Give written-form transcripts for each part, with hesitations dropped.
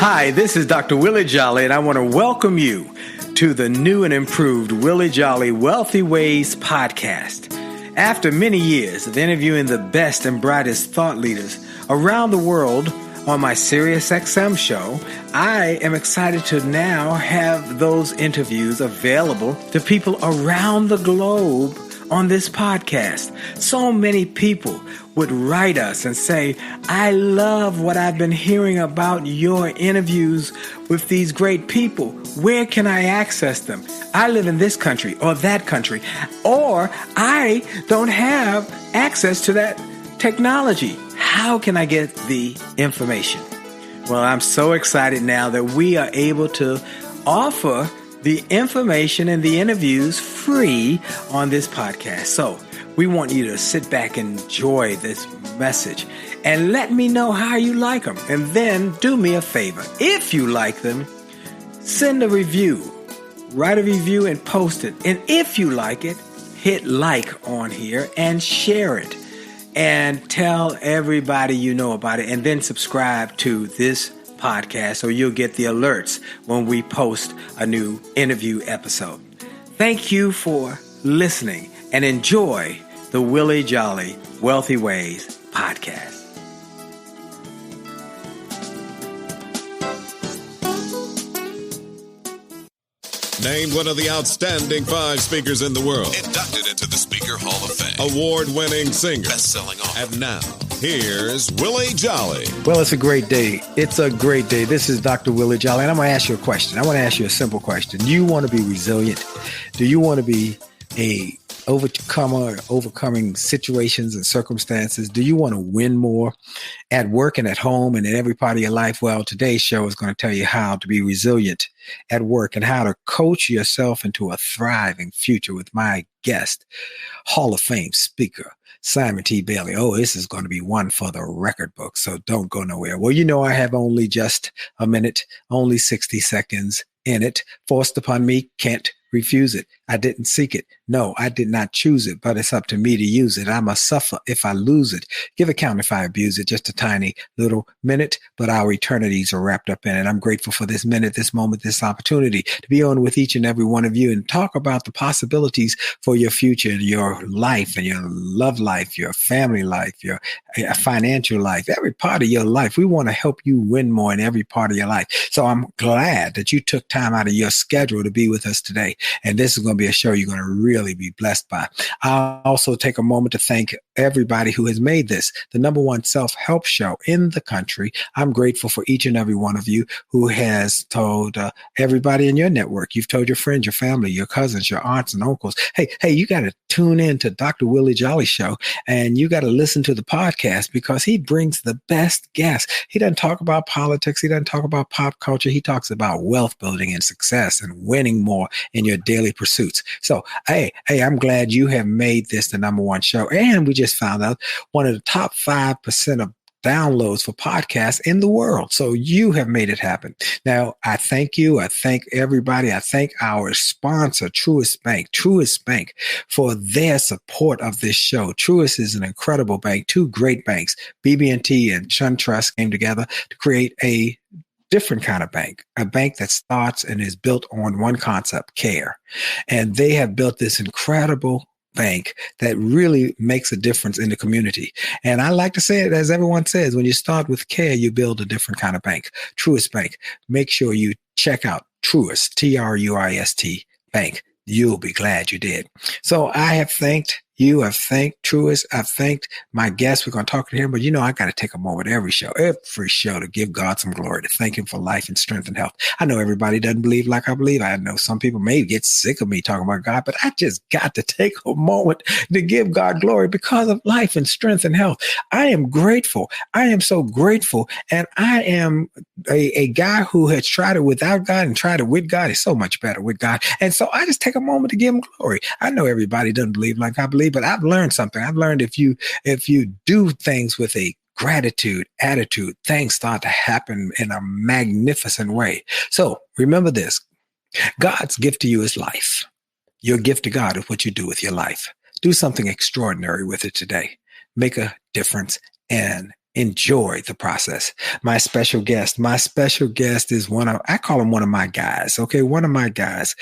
Hi, this is Dr. Willie Jolley, and I want to welcome you to the new and improved Willie Jolley Wealthy Ways podcast. After many years of interviewing the best and brightest thought leaders around the world on my SiriusXM show, I am excited to now have those interviews available to people around the globe on this podcast. So many people would write us and say, I love what I've been hearing about your interviews with these great people. Where can I access them? I live in this country or that country, or I don't have access to that technology. How can I get the information? Well, I'm so excited now that we are able to offer the information and the interviews free on this podcast. So we want you to sit back and enjoy this message and let me know how you like them. And then do me a favor. If you like them, send a review, write a review and post it. And if you like it, hit like on here and share it and tell everybody you know about it, and then subscribe to this podcast so you'll get the alerts when we post a new interview episode. Thank you for listening and enjoy the Willie Jolley Wealthy Ways podcast. Named one of the outstanding 5 speakers in the world. Inducted into the Speaker Hall of Fame. Award-winning singer. Best-selling author. And now, here's Willie Jolley. Well, it's a great day. It's a great day. This is Dr. Willie Jolley, and I'm going to ask you a question. I want to ask you a simple question. Do you want to be resilient? Do you want to be a overcomer, overcoming situations and circumstances? Do you want to win more at work and at home and in every part of your life? Well, today's show is going to tell you how to be resilient at work and how to coach yourself into a thriving future with my guest, Hall of Fame speaker, Simon T. Bailey. Oh, this is going to be one for the record book, so don't go nowhere. Well, you know, I have only just a minute, only 60 seconds in it, forced upon me, can't refuse it. I didn't seek it. No, I did not choose it, but it's up to me to use it. I must suffer if I lose it. Give account if I abuse it. Just a tiny little minute, but our eternities are wrapped up in it. I'm grateful for this minute, this moment, this opportunity to be on with each and every one of you and talk about the possibilities for your future, your life and your love life, your family life, your financial life, every part of your life. We want to help you win more in every part of your life. So I'm glad that you took time out of your schedule to be with us today. And this is going to be a show you're going to really be blessed by. I'll also take a moment to thank everybody who has made this the number one self-help show in the country. I'm grateful for each and every one of you who has told everybody in your network. You've told your friends, your family, your cousins, your aunts and uncles, hey, you got to tune in to Dr. Willie Jolley show, and you got to listen to the podcast because he brings the best guests. He doesn't talk about politics. He doesn't talk about pop culture. He talks about wealth building and success and winning more in your daily pursuits. So, hey, I'm glad you have made this the number one show. And we just found out one of the top 5% of downloads for podcasts in the world. So you have made it happen. Now, I thank you. I thank everybody. I thank our sponsor, Truist Bank, for their support of this show. Truist is an incredible bank. 2 great banks, BB&T and SunTrust, came together to create a different kind of bank, a bank that starts and is built on one concept, care. And they have built this incredible bank that really makes a difference in the community. And I like to say it, as everyone says, when you start with care, you build a different kind of bank. Truist Bank. Make sure you check out Truist, Truist Bank. You'll be glad you did. So I have thanked you. I've thanked Truist. I've thanked my guests. We're going to talk to him, but you know, I got to take a moment every show to give God some glory, to thank him for life and strength and health. I know everybody doesn't believe like I believe. I know some people may get sick of me talking about God, but I just got to take a moment to give God glory because of life and strength and health. I am grateful. I am so grateful. And I am a guy who has tried it without God and tried it with God. It's so much better with God. And so I just take a moment to give him glory. I know everybody doesn't believe like I believe, but I've learned something. I've learned if you do things with a gratitude attitude, things start to happen in a magnificent way. So remember this, God's gift to you is life. Your gift to God is what you do with your life. Do something extraordinary with it today. Make a difference and enjoy the process. My special guest is I call him one of my guys. Okay. One of my guys.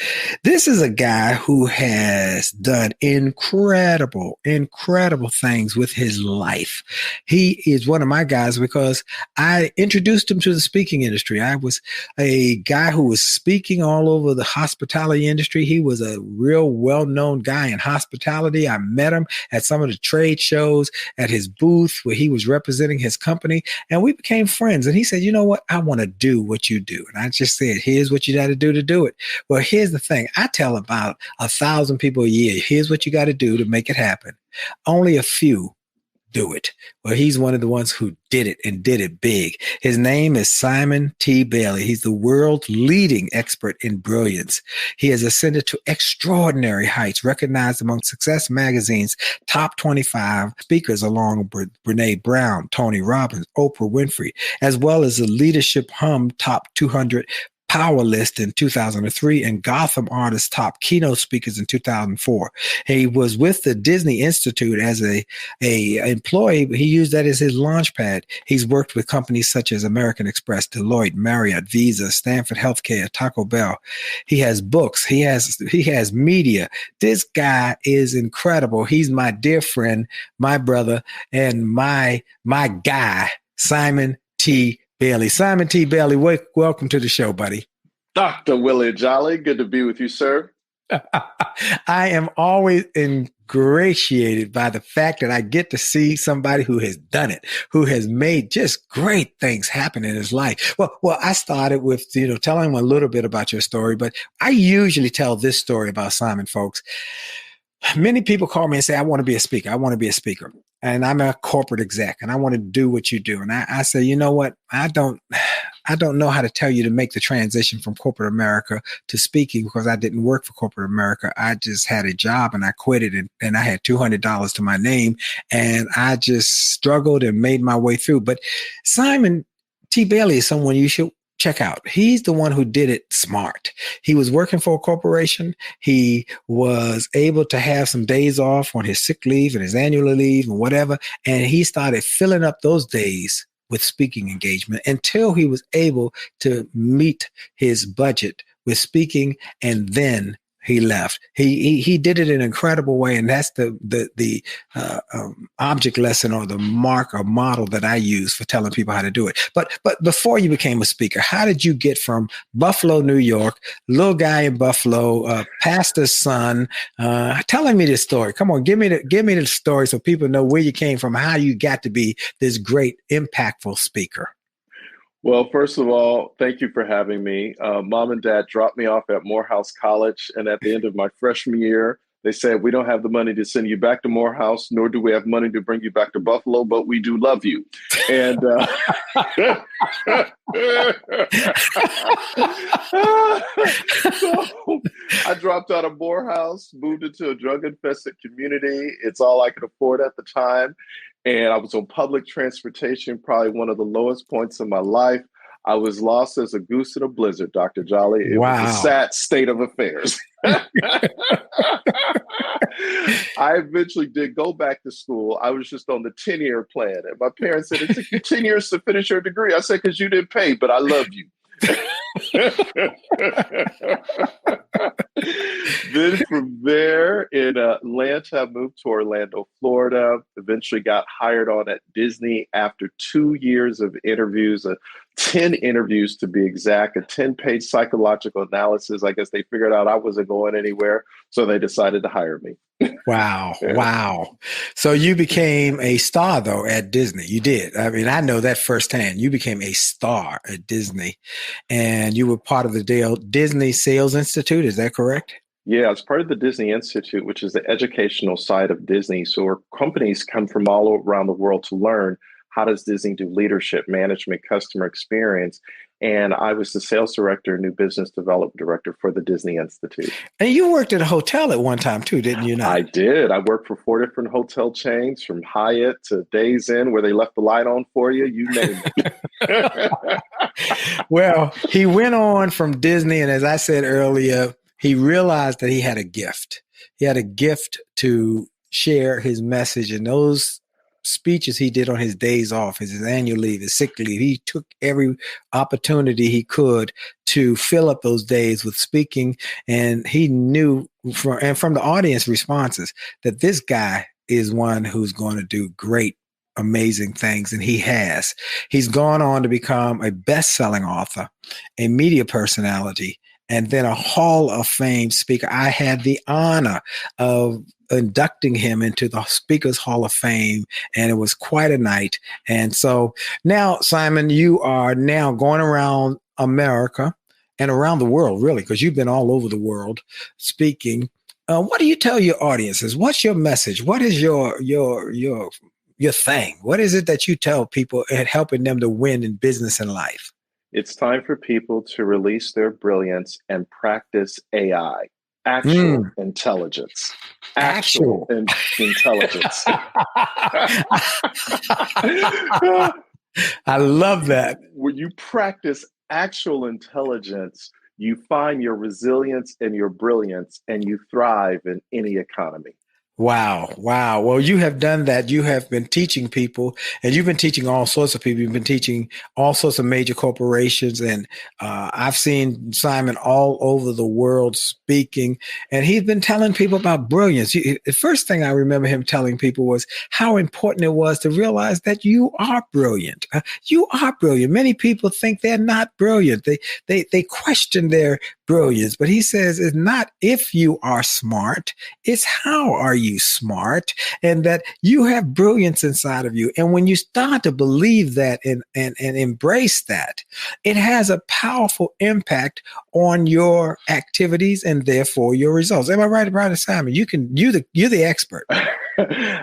This is a guy who has done incredible things with his life. He is one of my guys because I introduced him to the speaking industry. I was a guy who was speaking all over the hospitality industry. He was a real well-known guy in hospitality. I met him at some of the trade shows at his booth where he was representing his company, and we became friends. And he said, you know what? I want to do what you do. And I just said, here's what you got to do it. Well, here's the thing. I tell about 1,000 people a year, here's what you got to do to make it happen. Only a few do it. Well, he's one of the ones who did it and did it big. His name is Simon T. Bailey. He's the world's leading expert in brilliance. He has ascended to extraordinary heights, recognized among Success Magazine's top 25 speakers along with Brene Brown, Tony Robbins, Oprah Winfrey, as well as the Leadership Hum top 200 Power List in 2003 and Gotham Artist Top Keynote Speakers in 2004. He was with the Disney Institute as a employee. He used that as his launch pad. He's worked with companies such as American Express, Deloitte, Marriott, Visa, Stanford Healthcare, Taco Bell. He has books. He has media. This guy is incredible. He's my dear friend, my brother, and my guy, Simon T. Bailey. Simon T. Bailey, welcome to the show, buddy. Dr. Willie Jolley, good to be with you, sir. I am always ingratiated by the fact that I get to see somebody who has done it, who has made just great things happen in his life. Well, I started with, telling him a little bit about your story, but I usually tell this story about Simon, folks. Many people call me and say, I want to be a speaker. I want to be a speaker. And I'm a corporate exec and I want to do what you do. And I say, you know what? I don't know how to tell you to make the transition from corporate America to speaking because I didn't work for corporate America. I just had a job and I quit it and I had $200 to my name and I just struggled and made my way through. But Simon T. Bailey is someone you should check out. He's the one who did it smart. He was working for a corporation. He was able to have some days off on his sick leave and his annual leave and whatever. And he started filling up those days with speaking engagement until he was able to meet his budget with speaking. And then he left. He did it in an incredible way. And that's the object lesson or the mark or model that I use for telling people how to do it. But before you became a speaker, how did you get from Buffalo, New York, little guy in Buffalo, pastor's son, telling me this story? Come on, give me the story so people know where you came from, how you got to be this great, impactful speaker. Well, first of all, thank you for having me. Mom and Dad dropped me off at Morehouse College. And at the end of my freshman year, they said, we don't have the money to send you back to Morehouse, nor do we have money to bring you back to Buffalo, but we do love you. And so I dropped out of Morehouse, moved into a drug-infested community. It's all I could afford at the time. And I was on public transportation, probably one of the lowest points in my life. I was lost as a goose in a blizzard, Dr. Jolley. It was a sad state of affairs. I eventually did go back to school. I was just on the 10-year plan. And my parents said, it took you 10 years to finish your degree. I said, because you didn't pay, but I love you. Then from there in Atlanta, I moved to Orlando, Florida, eventually got hired on at Disney after 2 years of interviews, 10 interviews to be exact, a 10-page psychological analysis. I guess they figured out I wasn't going anywhere, so they decided to hire me. Wow. Yeah. Wow. So you became a star, though, at Disney. You did. I mean, I know that firsthand. You became a star at Disney, and you were part of the Disney Sales Institute. Is that correct? Yeah, it's part of the Disney Institute, which is the educational side of Disney. So where companies come from all around the world to learn how does Disney do leadership, management, customer experience. And I was the sales director, new business development director for the Disney Institute. And you worked at a hotel at one time too, didn't you? Not? I did. I worked for 4 different hotel chains, from Hyatt to Days Inn, where they left the light on for you. You name it. Well, he went on from Disney, and as I said earlier, he realized that he had a gift. He had a gift to share his message, and those speeches he did on his days off, his annual leave, his sick leave. He took every opportunity he could to fill up those days with speaking. And he knew from the audience responses that this guy is one who's going to do great, amazing things. And he has. He's gone on to become a best-selling author, a media personality, and then a Hall of Fame speaker. I had the honor of inducting him into the Speakers Hall of Fame, and it was quite a night. And so now, Simon, you are now going around America and around the world, really, because you've been all over the world speaking. What do you tell your audiences? What's your message? What is your thing? What is it that you tell people and helping them to win in business and life? It's time for people to release their brilliance and practice AI, actual intelligence. Actual intelligence. I love that. When you practice actual intelligence, you find your resilience and your brilliance, and you thrive in any economy. Wow. Well, you have done that. You have been teaching people, and you've been teaching all sorts of people. You've been teaching all sorts of major corporations. And I've seen Simon all over the world speaking, and he's been telling people about brilliance. The first thing I remember him telling people was how important it was to realize that you are brilliant. You are brilliant. Many people think they're not brilliant. They question their brilliance, but he says it's not if you are smart, it's how are you smart, and that you have brilliance inside of you. And when you start to believe that and embrace that, it has a powerful impact on your activities and therefore your results. Am I right about it, Simon? You're the expert.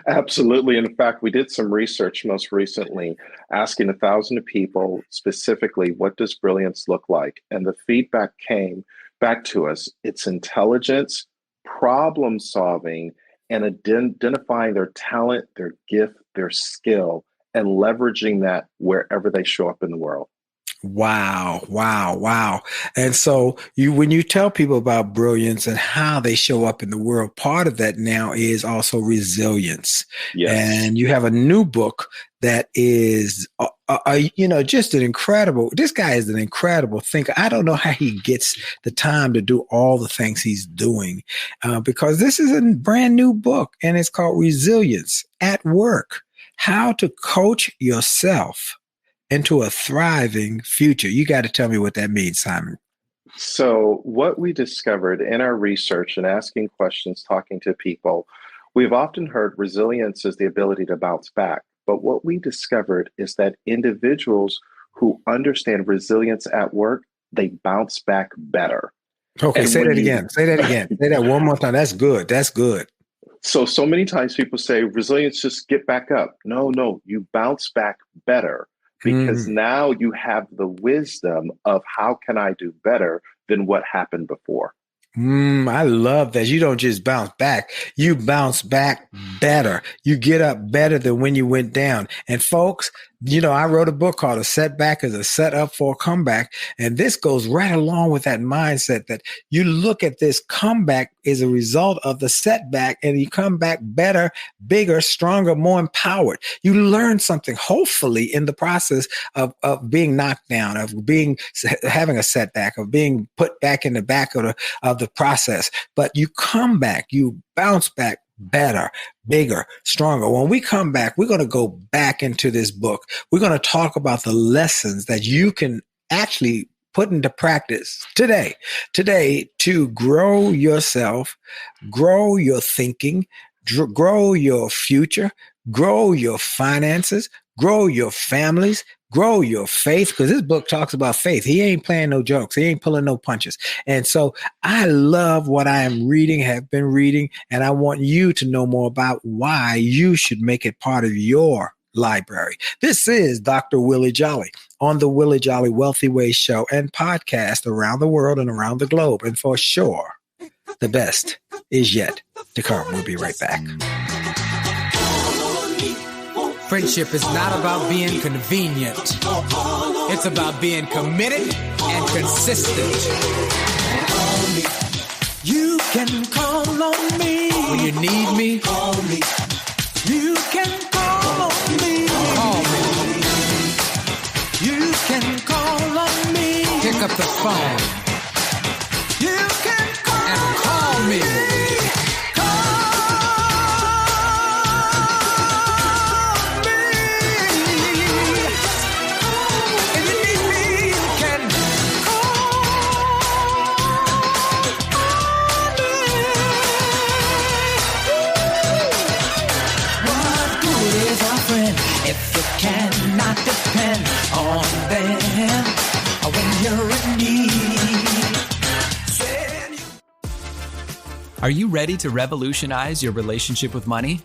Absolutely. And in fact, we did some research most recently asking 1,000 people specifically, what does brilliance look like? And the feedback came back to us. It's intelligence, problem solving, and identifying their talent, their gift, their skill, and leveraging that wherever they show up in the world. Wow. And so when you tell people about brilliance and how they show up in the world, part of that now is also resilience. Yes. And you have a new book that is, just an incredible, this guy is an incredible thinker. I don't know how he gets the time to do all the things he's doing because this is a brand new book, and it's called Resilience at Work, How to Coach Yourself into a Thriving Future. You got to tell me what that means, Simon. So what we discovered in our research and asking questions, talking to people, we've often heard resilience is the ability to bounce back. But what we discovered is that individuals who understand resilience at work, they bounce back better. Okay, and say that again. Say that one more time. That's good. So many times people say resilience, just get back up. No, you bounce back better. Because now you have the wisdom of how can I do better than what happened before. I love that. You don't just bounce back. You bounce back better. You get up better than when you went down. And folks, I wrote a book called A Setback is a Setup for a Comeback. And this goes right along with that mindset that you look at this comeback as a result of the setback, and you come back better, bigger, stronger, more empowered. You learn something, hopefully, in the process of being knocked down, of having a setback, of being put back in the back of the process. But you come back, you bounce back better, bigger, stronger. When we come back, we're going to go back into this book. We're going to talk about the lessons that you can actually put into practice today to grow yourself, grow your thinking, grow your future, grow your finances, grow your families, grow your faith, because this book talks about faith. He ain't playing no jokes. He ain't pulling no punches. And so I love what I am reading, have been reading, and I want you to know more about why you should make it part of your library. This is Dr. Willie Jolley on the Willie Jolley Wealthy Ways show and podcast around the world and around the globe. And for sure, the best is yet to come. We'll be right back. Friendship is not about being convenient. It's about being committed and consistent. You can call on me when you need me. You can call on up the phone. You can call me. If you cannot depend on them when you're in need. Are you ready to revolutionize your relationship with money?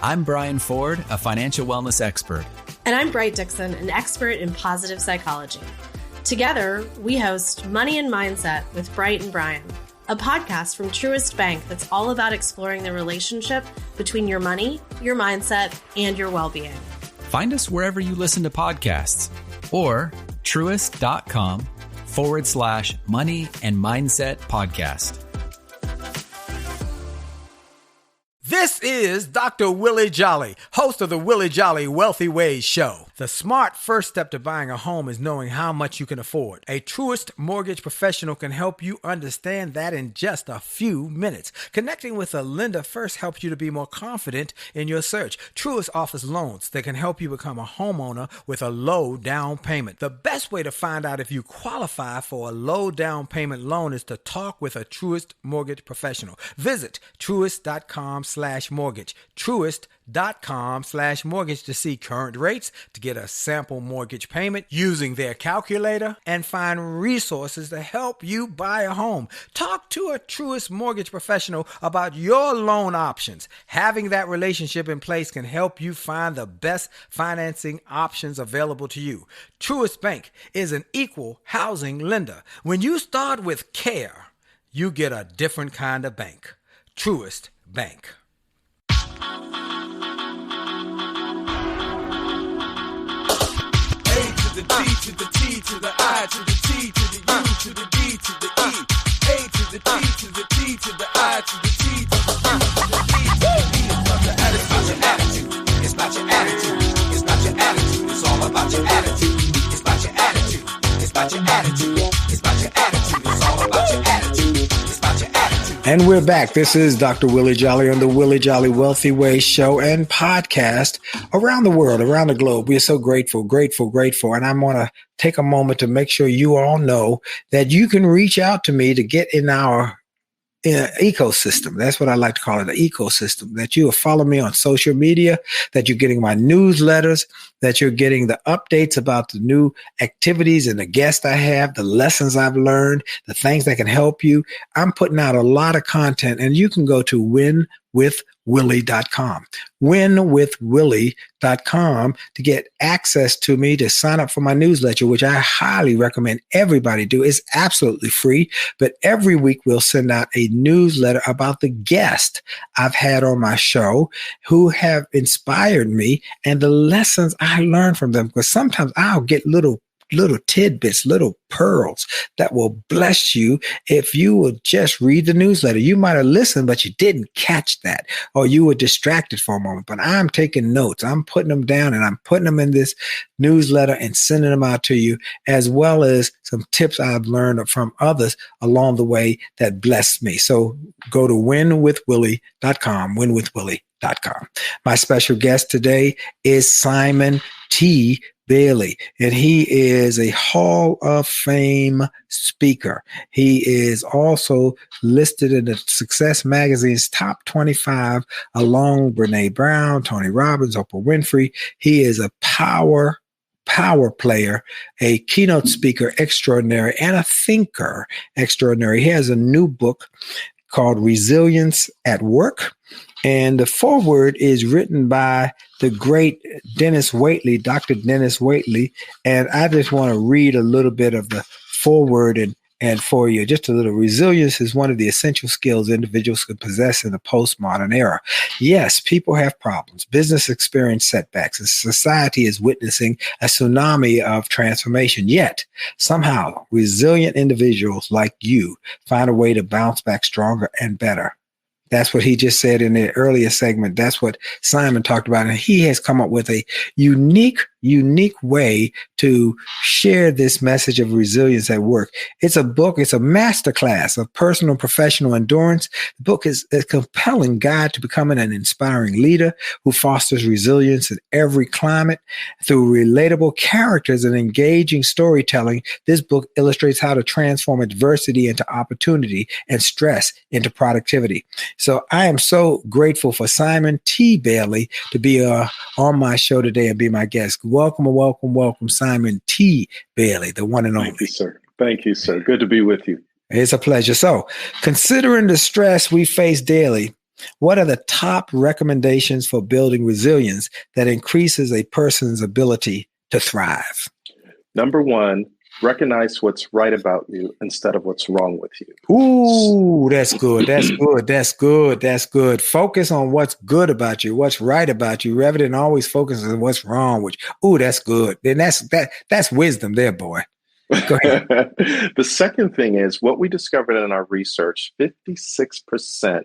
I'm Brian Ford, a financial wellness expert. And I'm Bright Dixon, an expert in positive psychology. Together, we host Money and Mindset with Bright and Brian, a podcast from Truist Bank that's all about exploring the relationship between your money, your mindset, and your well-being. Find us wherever you listen to podcasts or truist.com/money and mindset podcast. This is Dr. Willie Jolley, host of the Willie Jolley Wealthy Ways Show. The smart first step to buying a home is knowing how much you can afford. A Truist mortgage professional can help you understand that in just a few minutes. Connecting with a lender first helps you to be more confident in your search. Truist offers loans that can help you become a homeowner with a low down payment. The best way to find out if you qualify for a low down payment loan is to talk with a Truist mortgage professional. Visit truist.com/mortgage. Truist.com/mortgage to see current rates, to get a sample mortgage payment using their calculator, and find resources to help you buy a home. Talk to a Truist mortgage professional about your loan options. Having that relationship in place can help you find the best financing options available to you. Truist Bank is an equal housing lender. When you start with care, you get a different kind of bank. Truist Bank. The D to the T to the I to the T to the U to the D to the E. A to the T to the T to the I to the T to the U to the D to the E. It's about your attitude. It's about your attitude. It's about your attitude. It's all about your attitude. It's about your attitude. It's about your attitude. It's about your attitude. It's all about your attitude. It's about your attitude. And we're back. This is Dr. Willie Jolley on the Willie Jolley Wealthy Ways Show and podcast around the world, around the globe. We are so grateful. And I want to take a moment to make sure you all know that you can reach out to me to get in our ecosystem. That's what I like to call it, the ecosystem. That you will follow me on social media, that you're getting my newsletters, that you're getting the updates about the new activities and the guests I have, the lessons I've learned, the things that can help you. I'm putting out a lot of content, and you can go to winwithwillie.com. winwithwillie.com to get access to me, to sign up for my newsletter, which I highly recommend everybody do. It's absolutely free, but every week we'll send out a newsletter about the guest I've had on my show who have inspired me and the lessons I learned from them, because sometimes I'll get little tidbits, little pearls that will bless you if you will just read the newsletter. You might have listened, but you didn't catch that, or you were distracted for a moment. But I'm taking notes. I'm putting them down, and I'm putting them in this newsletter and sending them out to you, as well as some tips I've learned from others along the way that blessed me. So go to winwithwillie.com, winwithwillie.com. My special guest today is Simon T. Bailey, and he is a Hall of Fame speaker. He is also listed in the Success Magazine's top 25 along with Brene Brown, Tony Robbins, Oprah Winfrey. He is a power player, a keynote speaker extraordinary, and a thinker extraordinary. He has a new book called Resilience at Work. And the foreword is written by the great Dennis Waitley, Dr. Dennis Waitley. And I just want to read a little bit of the foreword and for you, just a little. Resilience is one of the essential skills individuals can possess in the postmodern era. Yes, people have problems. Business experience setbacks, and society is witnessing a tsunami of transformation. Yet, somehow, resilient individuals like you find a way to bounce back stronger and better. That's what he just said in the earlier segment. That's what Simon talked about. And he has come up with a unique unique way to share this message of resilience at work. It's a book. It's a masterclass of personal and professional endurance. The book is a compelling guide to becoming an inspiring leader who fosters resilience in every climate. Through relatable characters and engaging storytelling, this book illustrates how to transform adversity into opportunity and stress into productivity. So I am so grateful for Simon T. Bailey to be on my show today and be my guest. Welcome, Simon T. Bailey, the one and only. Thank you, sir. Thank you, sir. Good to be with you. It's a pleasure. So, considering the stress we face daily, what are the top recommendations for building resilience that increases a person's ability to thrive? Number one, recognize what's right about you instead of what's wrong with you. Ooh, that's good. That's good. Focus on what's good about you, what's right about you, rather than always focus on what's wrong with you. Ooh, that's good. Then that's wisdom there, boy. Go ahead. The second thing is what we discovered in our research, 56%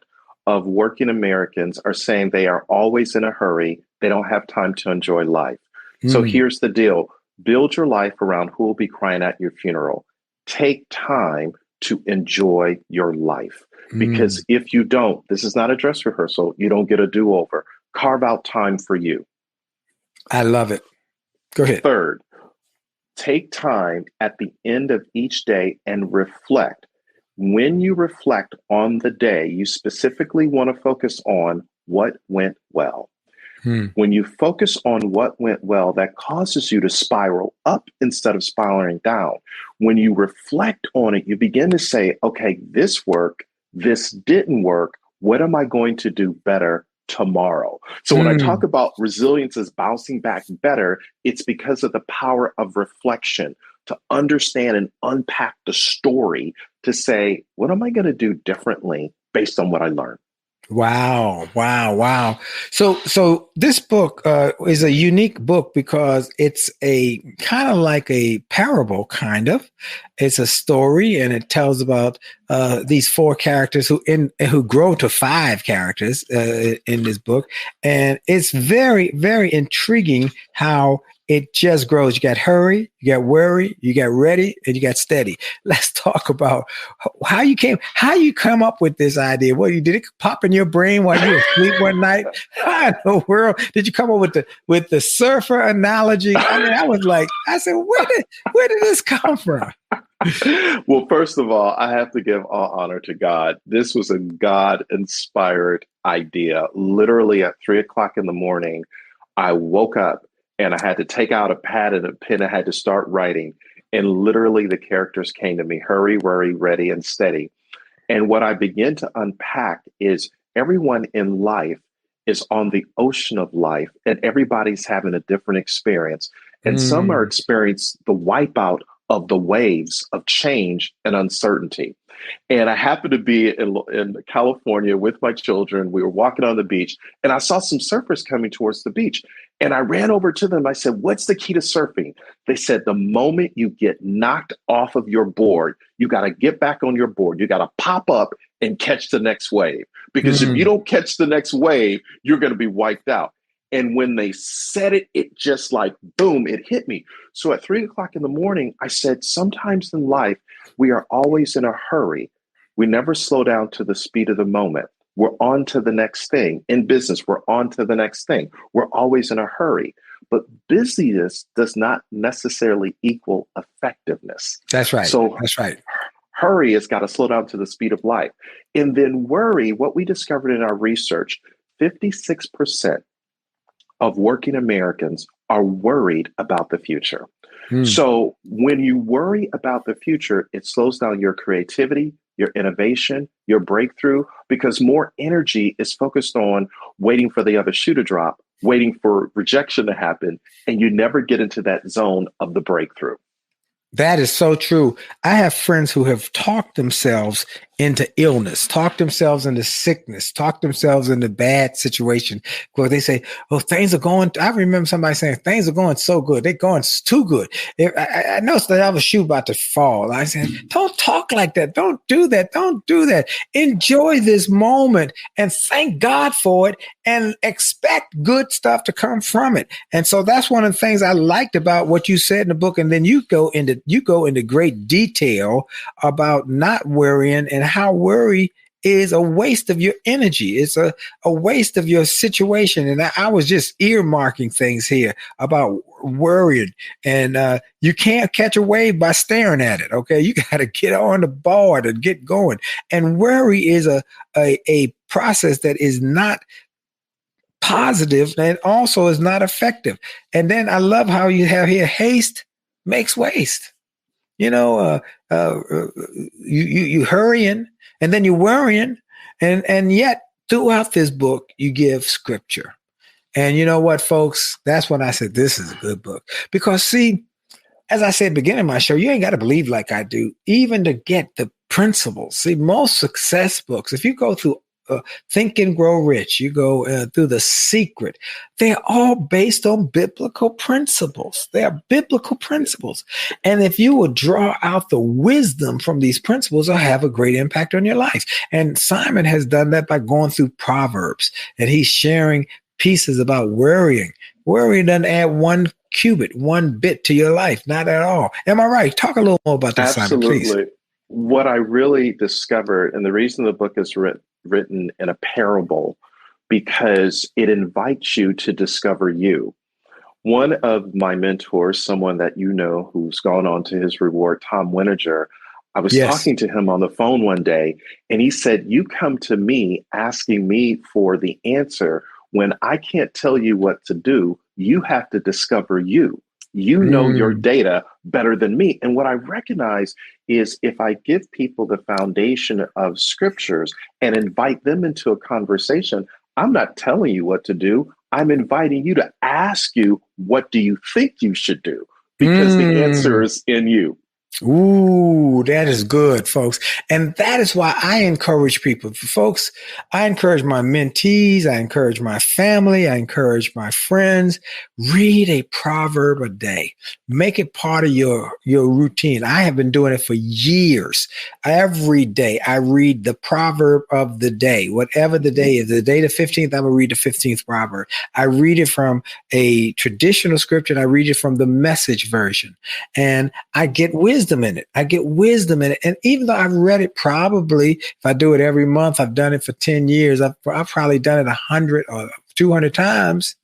of working Americans are saying they are always in a hurry. They don't have time to enjoy life. So here's the deal. Build your life around who will be crying at your funeral. Take time to enjoy your life. Because if you don't, this is not a dress rehearsal. You don't get a do-over. Carve out time for you. I love it. Go ahead. Third, take time at the end of each day and reflect. When you reflect on the day, you specifically want to focus on what went well. When you focus on what went well, that causes you to spiral up instead of spiraling down. When you reflect on it, you begin to say, okay, this worked, this didn't work. What am I going to do better tomorrow? So when I talk about resilience as bouncing back better, it's because of the power of reflection to understand and unpack the story to say, what am I going to do differently based on what I learned? Wow. So this book is a unique book because it's a kind of like a parable, It's a story, and it tells about these four characters who grow to five characters in this book. And it's very, very intriguing how it just grows. You got hurry, you got worry, you got ready, and you got steady. Let's talk about how you come up with this idea. Did it pop in your brain while you were asleep one night? How in the world did you come up with the surfer analogy? I mean, I said, where did this come from? Well, first of all, I have to give all honor to God. This was a God-inspired idea. Literally at 3:00 in the morning, I woke up and I had to take out a pad and a pen. I had to start writing. And literally the characters came to me, hurry, worry, ready, and steady. And what I began to unpack is everyone in life is on the ocean of life, and everybody's having a different experience. And some are experiencing the wipeout of the waves of change and uncertainty. And I happened to be in California with my children. We were walking on the beach, and I saw some surfers coming towards the beach. And I ran over to them. I said, what's the key to surfing? They said, the moment you get knocked off of your board, you got to get back on your board. You got to pop up and catch the next wave. Because if you don't catch the next wave, you're going to be wiped out. And when they said it, it just like, boom, it hit me. So at 3:00 in the morning, I said, sometimes in life, we are always in a hurry. We never slow down to the speed of the moment. We're on to the next thing. In business, we're on to the next thing. We're always in a hurry. But busyness does not necessarily equal effectiveness. That's right. So that's right. Hurry has got to slow down to the speed of life. And then worry, what we discovered in our research, 56% of working Americans are worried about the future. So when you worry about the future, it slows down your creativity, your innovation, your breakthrough, because more energy is focused on waiting for the other shoe to drop, waiting for rejection to happen, and you never get into that zone of the breakthrough. That is so true. I have friends who have talked themselves into illness, talked themselves into sickness, talked themselves into bad situation. Where they say, "Oh, things are going." I remember somebody saying, "Things are going so good. They're going too good." I noticed that I have a shoe about to fall. I said, "Don't talk like that. Don't do that. Don't do that. Enjoy this moment and thank God for it, and expect good stuff to come from it. And so that's one of the things I liked about what you said in the book. And then you go into great detail about not worrying and how worry is a waste of your energy. It's a waste of your situation. And I was just earmarking things here about worrying. And you can't catch a wave by staring at it. Okay. You got to get on the board and get going. And worry is a process that is not positive and also is not effective. And then I love how you have here, haste makes waste. You hurrying and then you're worrying. And yet throughout this book, you give scripture. And you know what, folks? That's when I said, this is a good book. Because see, as I said, beginning of my show, you ain't got to believe like I do, even to get the principles. See, most success books, if you go through Think and Grow Rich, you go through The Secret, they're all based on biblical principles. They are biblical principles. And if you will draw out the wisdom from these principles, it'll have a great impact on your life. And Simon has done that by going through Proverbs, and he's sharing pieces about worrying. Worrying doesn't add one cubit, one bit to your life, not at all. Am I right? Talk a little more about that, Simon, please. What I really discovered, and the reason the book is written in a parable, because it invites you to discover you. One of my mentors, someone that you know who's gone on to his reward, Tom Winiger, I was talking to him on the phone one day, and he said, you come to me asking me for the answer when I can't tell you what to do. You have to discover you. You know your data better than me. And what I recognize is if I give people the foundation of scriptures and invite them into a conversation, I'm not telling you what to do. I'm inviting you to ask you, what do you think you should do? Because the answer is in you. Ooh, that is good, folks. And that is why I encourage people. Folks, I encourage my mentees, I encourage my family, I encourage my friends, read a proverb a day. Make it part of your routine. I have been doing it for years. Every day I read the proverb of the day, whatever the day is. The day the 15th, I'm going to read the 15th proverb. I read it from a traditional scripture, and I read it from the Message version. And I get wisdom in it. I get wisdom in it. And even though I've read it probably, if I do it every month, I've done it for 10 years, I've probably done it 100 or 200 times,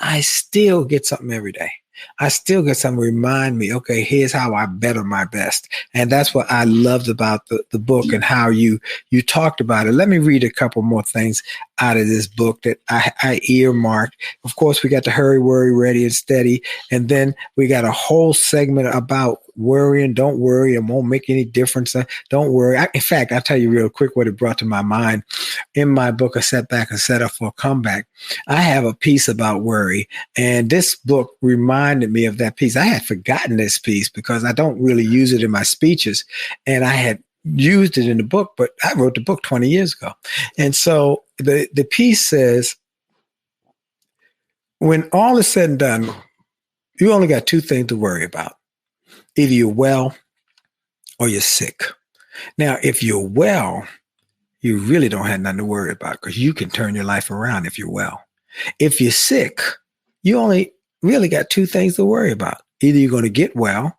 I still get something every day. I still get something to remind me, okay, here's how I better my best. And that's what I loved about the book and how you talked about it. Let me read a couple more things out of this book that I earmarked. Of course, we got the Hurry, Worry, Ready, and Steady. And then we got a whole segment about worrying. Don't worry. It won't make any difference. Don't worry. In fact, I'll tell you real quick what it brought to my mind. In my book, A Setback, A Setup for a Comeback, I have a piece about worry. And this book reminded me of that piece. I had forgotten this piece because I don't really use it in my speeches. And I had used it in the book, but I wrote the book 20 years ago. And so the piece says, when all is said and done, you only got two things to worry about. Either you're well or you're sick. Now, if you're well, you really don't have nothing to worry about because you can turn your life around if you're well. If you're sick, you only really got two things to worry about. Either you're going to get well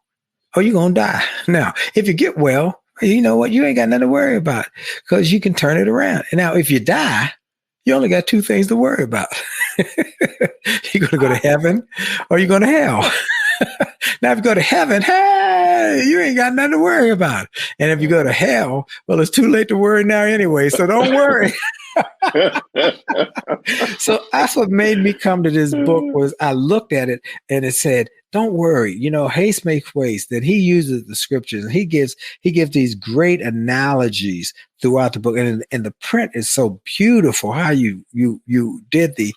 or you're going to die. Now, if you get well, you know what? You ain't got nothing to worry about because you can turn it around. And now if you die, you only got two things to worry about. You're going to go to heaven or you're going to hell. Now, if you go to heaven, hey, you ain't got nothing to worry about. And if you go to hell, well, it's too late to worry now anyway. So don't worry. So that's what made me come to this book was I looked at it and it said, don't worry, haste makes waste. That he uses the scriptures and he gives these great analogies throughout the book. And the print is so beautiful how you did the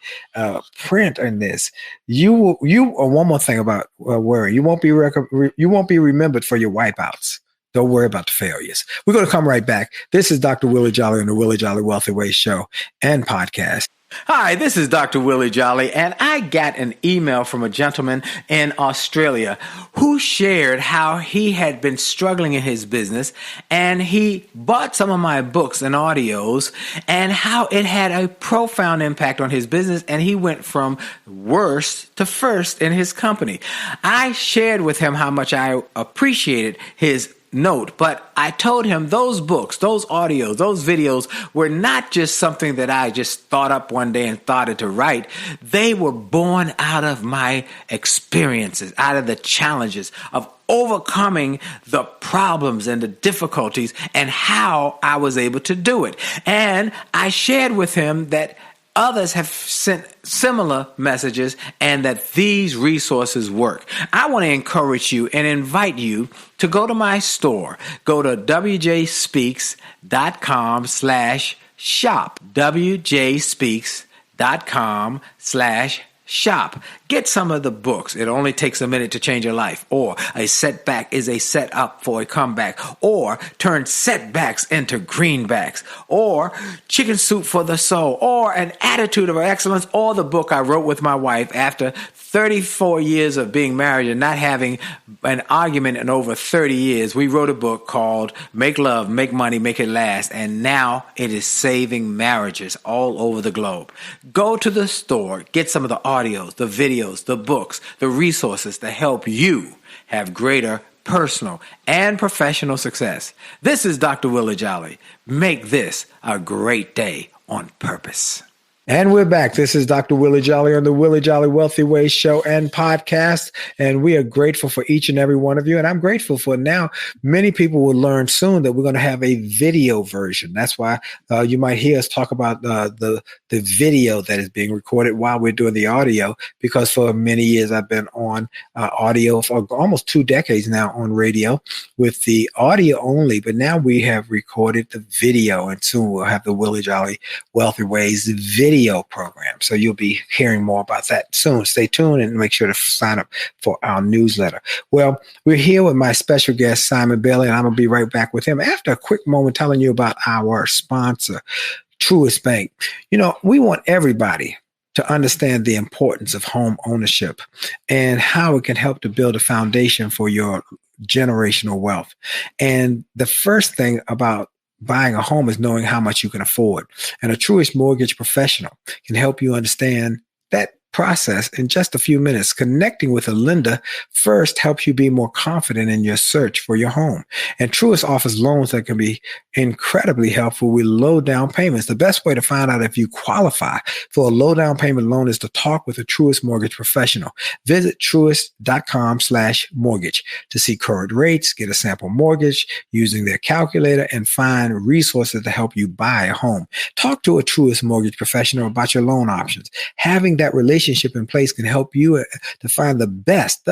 print in this. One more thing about worry. You won't be remembered for your wipeouts. Don't worry about the failures. We're going to come right back. This is Dr. Willie Jolley on the Willie Jolley Wealthy Way show and podcast. Hi, this is Dr. Willie Jolley, and I got an email from a gentleman in Australia who shared how he had been struggling in his business, and he bought some of my books and audios, and how it had a profound impact on his business, and he went from worst to first in his company. I shared with him how much I appreciated his note, but I told him those books, those audios, those videos were not just something that I just thought up one day and thought to write. They were born out of my experiences, out of the challenges of overcoming the problems and the difficulties and how I was able to do it. And I shared with him that others have sent similar messages and that these resources work. I want to encourage you and invite you to go to my store. Go to wjspeaks.com/shop. wjspeaks.com/shop. Get some of the books. It only takes a minute to change your life. Or a setback is a setup for a comeback. Or turn setbacks into greenbacks. Or chicken soup for the soul. Or an attitude of excellence. Or the book I wrote with my wife after 34 years of being married and not having an argument in over 30 years. We wrote a book called Make Love, Make Money, Make It Last. And now it is saving marriages all over the globe. Go to the store. Get some of the audios, the videos, the books, the resources to help you have greater personal and professional success. This is Dr. Willie Jolley. Make this a great day on purpose. And we're back. This is Dr. Willie Jolley on the Willie Jolley Wealthy Ways show and podcast. And we are grateful for each and every one of you. And I'm grateful for now. Many people will learn soon that we're going to have a video version. That's why you might hear us talk about the video that is being recorded while we're doing the audio, because for many years I've been on audio for almost 2 decades now on radio with the audio only. But now we have recorded the video, and soon we'll have the Willie Jolley Wealthy Ways video program. So you'll be hearing more about that soon. Stay tuned and make sure to sign up for our newsletter. Well, we're here with my special guest, Simon Bailey, and I'm going to be right back with him after a quick moment telling you about our sponsor, Truist Bank. You know, we want everybody to understand the importance of home ownership and how it can help to build a foundation for your generational wealth. And the first thing about buying a home is knowing how much you can afford. And a Truist mortgage professional can help you understand that process in just a few minutes. Connecting with a lender first helps you be more confident in your search for your home. And Truist offers loans that can be incredibly helpful with low down payments. The best way to find out if you qualify for a low down payment loan is to talk with a Truist mortgage professional. Visit truist.com/mortgage to see current rates, get a sample mortgage using their calculator, and find resources to help you buy a home. Talk to a Truist mortgage professional about your loan options. Having that relationship in place can help you to find the best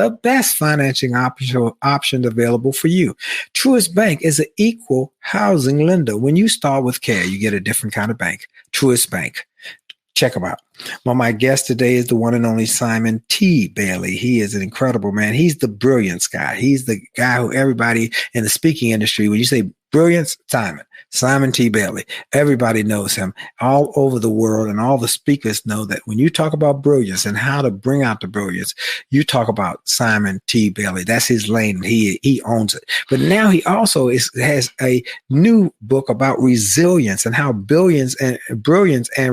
financing option available for you. Truist Bank is an equal housing lender. When you start with care, you get a different kind of bank. Truist Bank. Check them out. Well, my guest today is the one and only Simon T. Bailey. He is an incredible man. He's the brilliance guy. He's the guy who everybody in the speaking industry, when you say brilliance, Simon T. Bailey, everybody knows him all over the world, and all the speakers know that when you talk about brilliance and how to bring out the brilliance, you talk about Simon T. Bailey. That's his lane. He owns it. But now he also has a new book about resilience and how brilliance and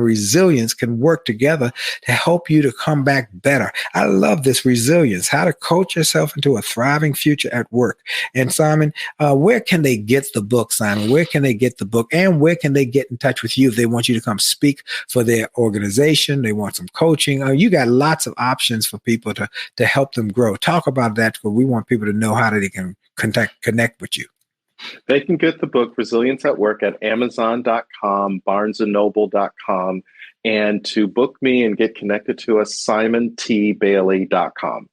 resilience can work together to help you to come back better. I love this resilience, how to coach yourself into a thriving future at work. And Simon, where can they get the book, Simon? Where can they get the book, and where can they get in touch with you if they want you to come speak for their organization? They want some coaching. You got lots of options for people to help them grow. Talk about that, because we want people to know how they can connect with you. They can get the book Resilience at Work at Amazon.com, BarnesandNoble.com, and to book me and get connected to us, SimonTBailey.com.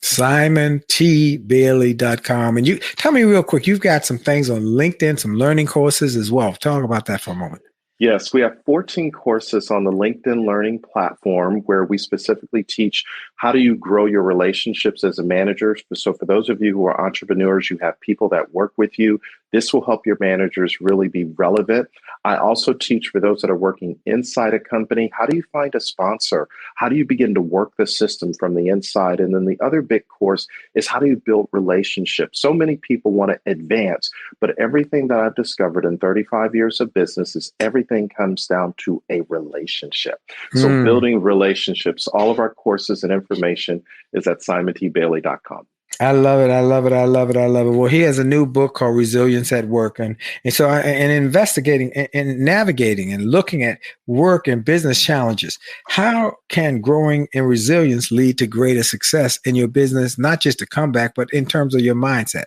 SimonTBailey.com. And you tell me real quick, you've got some things on LinkedIn, some learning courses as well. Talk about that for a moment. Yes, we have 14 courses on the LinkedIn Learning platform where we specifically teach how do you grow your relationships as a manager. So for those of you who are entrepreneurs, you have people that work with you, This will help your managers really be relevant. I also teach for those that are working inside a company, how do you find a sponsor? How do you begin to work the system from the inside? And then the other big course is how do you build relationships? So many people want to advance, but everything that I've discovered in 35 years of business is everything comes down to a relationship. So building relationships, all of our courses and information is at simontbailey.com. I love it. I love it. I love it. I love it. Well, he has a new book called Resilience at Work. And investigating and navigating and looking at work and business challenges. How can growing in resilience lead to greater success in your business, not just a comeback, but in terms of your mindset?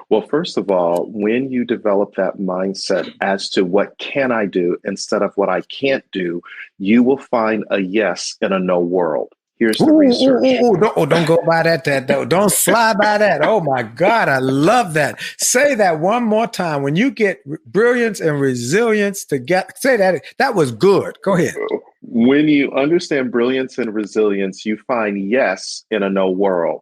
Well, first of all, when you develop that mindset as to what can I do instead of what I can't do, you will find a yes in a no world. Here's the research. Don't go by that. Don't fly by that. Oh my God, I love that. Say that one more time. When you get brilliance and resilience together, say that. That was good. Go ahead. When you understand brilliance and resilience, you find yes in a no world.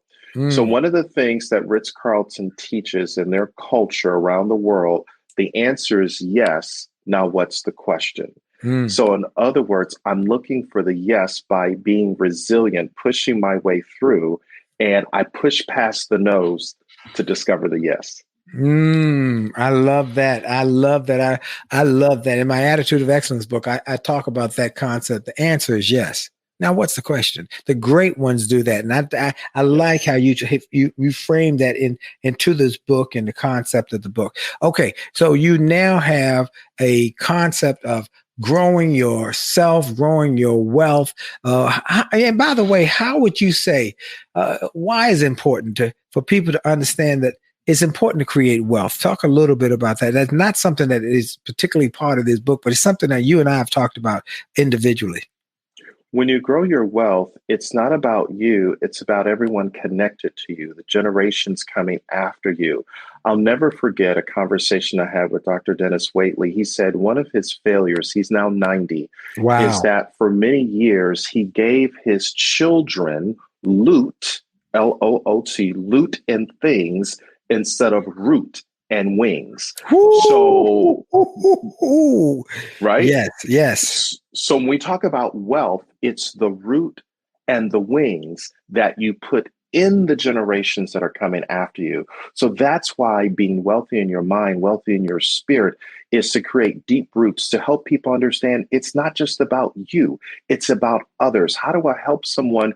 So one of the things that Ritz-Carlton teaches in their culture around the world, the answer is yes. Now, what's the question? So in other words, I'm looking for the yes by being resilient, pushing my way through, and I push past the no's to discover the yes. I love that. I love that. I love that. In my Attitude of Excellence book, I talk about that concept. The answer is yes. Now, what's the question? The great ones do that. And I like how you frame that into this book and the concept of the book. Okay. So you now have a concept of growing yourself, growing your wealth. And by the way, how would you say, why is it important for people to understand that it's important to create wealth? Talk a little bit about that. That's not something that is particularly part of this book, but it's something that you and I have talked about individually. When you grow your wealth, it's not about you. It's about everyone connected to you, the generations coming after you. I'll never forget a conversation I had with Dr. Dennis Waitley. He said one of his failures, he's now 90, is that for many years, he gave his children loot, L-O-O-T, loot and things instead of root and wings. So, right? Yes. So when we talk about wealth, it's the root and the wings that you put in the generations that are coming after you. So that's why being wealthy in your mind, wealthy in your spirit, is to create deep roots to help people understand it's not just about you, it's about others. How do I help someone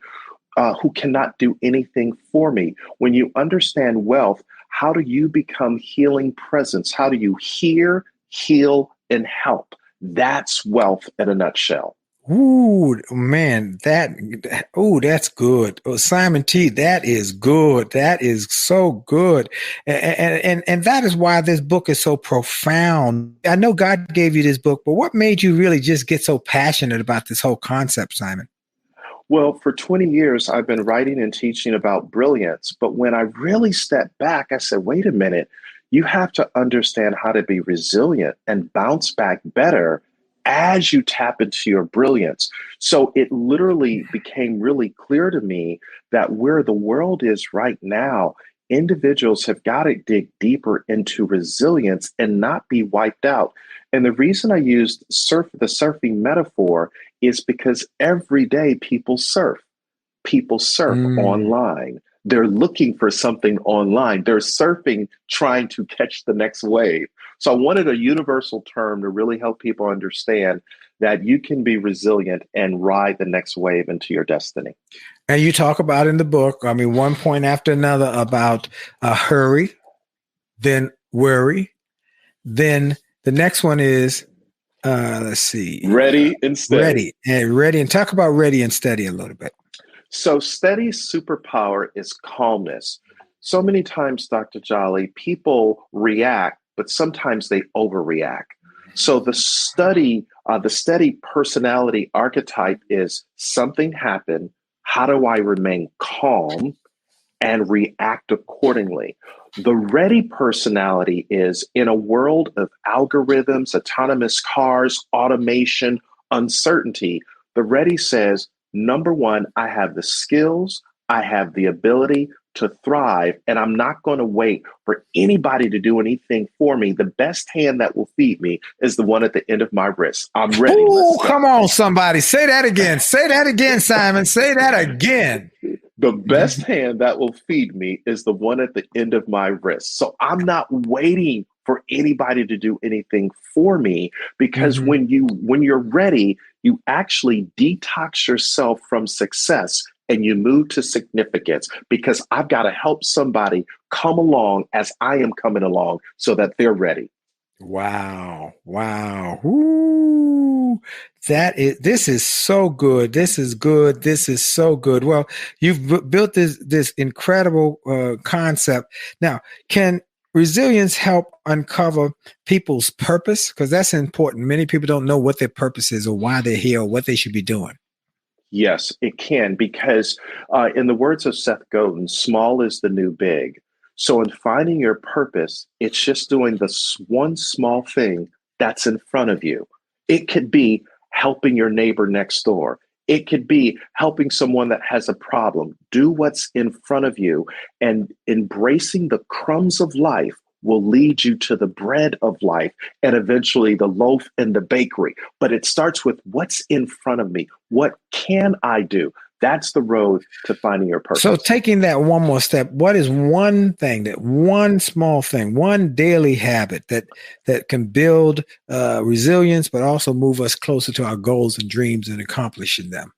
who cannot do anything for me? When you understand wealth, how do you become healing presence? How do you hear, heal, and help? That's wealth in a nutshell. Ooh, man, that's good. Oh, Simon T, that is good. That is so good. And that is why this book is so profound. I know God gave you this book, but what made you really just get so passionate about this whole concept, Simon? Well, for 20 years, I've been writing and teaching about brilliance. But when I really stepped back, I said, wait a minute, you have to understand how to be resilient and bounce back better as you tap into your brilliance. So it literally became really clear to me that where the world is right now, individuals have got to dig deeper into resilience and not be wiped out. And the reason I used the surfing metaphor is because every day people surf. People surf online. They're looking for something online. They're surfing, trying to catch the next wave. So I wanted a universal term to really help people understand that you can be resilient and ride the next wave into your destiny. And you talk about in the book, I mean, one point after another about hurry, then worry. Then the next one is, let's see. Ready and steady. Ready. And talk about ready and steady a little bit. So steady's superpower is calmness. So many times, Dr. Jolley, people react, but sometimes they overreact. So the steady personality archetype is something happened. How do I remain calm and react accordingly? The ready personality is in a world of algorithms, autonomous cars, automation, uncertainty. The ready says, number one, I have the skills, I have the ability to thrive, and I'm not going to wait for anybody to do anything for me. The best hand that will feed me is the one at the end of my wrist. I'm ready. Oh, come on, somebody. Say that again. Say that again, Simon. Say that again. The best hand that will feed me is the one at the end of my wrist. So I'm not waiting for anybody to do anything for me, because when you're ready, you actually detox yourself from success and you move to significance, because I've got to help somebody come along as I am coming along so that they're ready. Wow. Wow. Ooh, this is so good. This is good. This is so good. Well, you've built this incredible concept. Now, can resilience help uncover people's purpose? Because that's important. Many people don't know what their purpose is or why they're here or what they should be doing. Yes, it can, because in the words of Seth Godin, small is the new big. So in finding your purpose, it's just doing this one small thing that's in front of you. It could be helping your neighbor next door. It could be helping someone that has a problem. Do what's in front of you, and embracing the crumbs of life will lead you to the bread of life and eventually the loaf in the bakery. But it starts with what's in front of me. What can I do? That's the road to finding your purpose. So taking that one more step, what is one thing, that one small thing, one daily habit that can build resilience, but also move us closer to our goals and dreams and accomplishing them?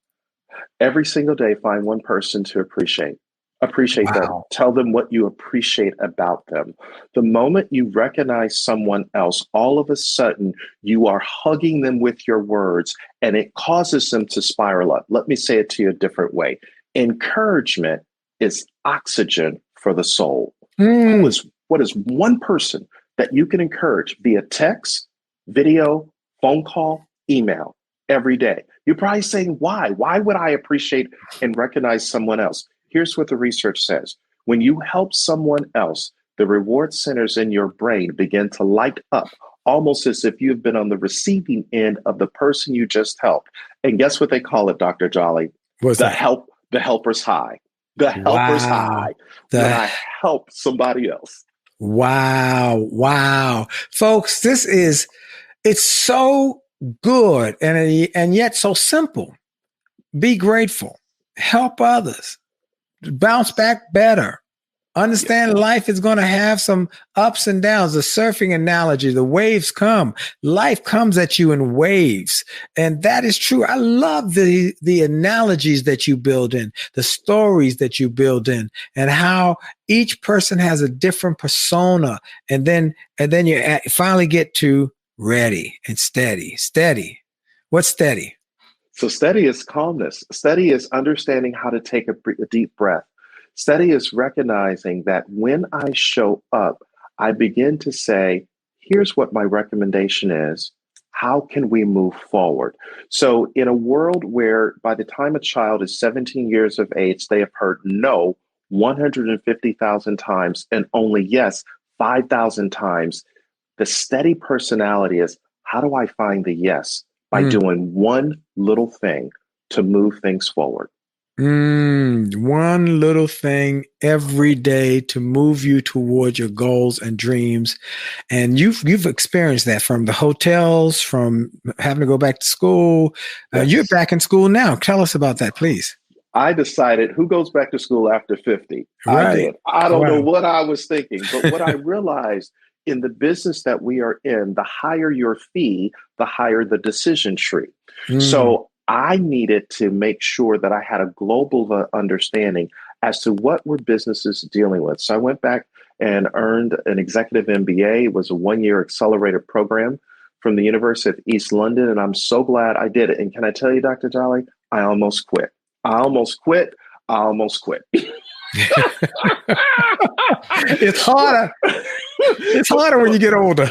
Every single day, find one person to appreciate. Appreciate them. Tell them what you appreciate about them. The moment you recognize someone else, all of a sudden you are hugging them with your words, and it causes them to spiral up. Let me say it to you a different way. Encouragement is oxygen for the soul. What is one person that you can encourage via text, video, phone call, email every day? You're probably saying, why? Why would I appreciate and recognize someone else? Here's what the research says. When you help someone else, the reward centers in your brain begin to light up, almost as if you've been on the receiving end of the person you just helped. And guess what they call it, Dr. Jolley? The helper's high. The helper's high. When I help somebody else. Wow. Wow. Folks, it's so good and yet so simple. Be grateful. Help others. Bounce back better. Understand life is going to have some ups and downs. The surfing analogy, the waves come. Life comes at you in waves. And that is true. I love the analogies that you build in, the stories that you build in, and how each person has a different persona. And then you finally get to ready and steady. Steady. What's steady? So steady is calmness. Steady is understanding how to take a deep breath. Steady is recognizing that when I show up, I begin to say, here's what my recommendation is. How can we move forward? So in a world where by the time a child is 17 years of age, they have heard no 150,000 times and only yes 5,000 times, the steady personality is, how do I find the yes? By doing one little thing to move things forward. One little thing every day to move you towards your goals and dreams. And you've experienced that from the hotels, from having to go back to school. You're back in school now. Tell us about that, please. I decided, who goes back to school after 50? Right. I did. I don't know what I was thinking, but what I realized in the business that we are in, the higher your fee, the higher the decision tree. So I needed to make sure that I had a global understanding as to what were businesses dealing with. So I went back and earned an executive MBA. It was a one-year accelerated program from the University of East London, and I'm so glad I did it. And can I tell you, Dr. Jolley, I almost quit. It's harder. It's harder when you get older.